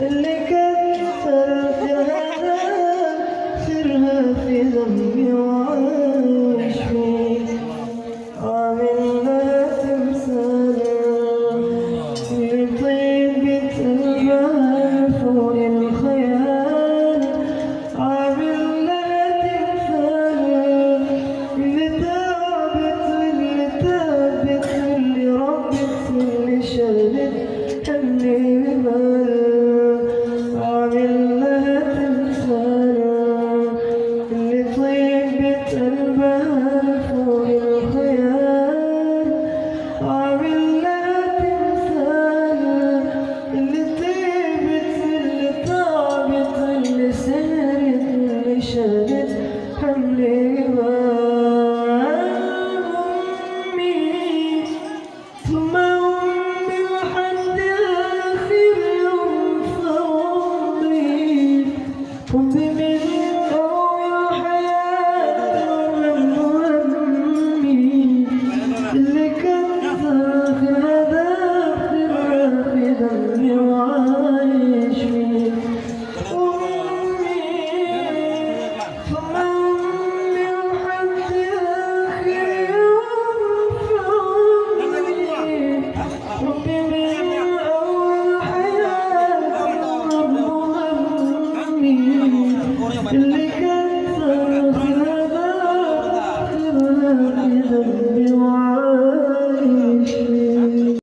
اللي كتر جهدها سرها في ذنبي وعايش فيه عامل لها تمثال في طيبة البال فوق الخيال عامل لها تمثال اللي تعبت واللي تابت واللي ربت واللي شالت حملي ببال اللي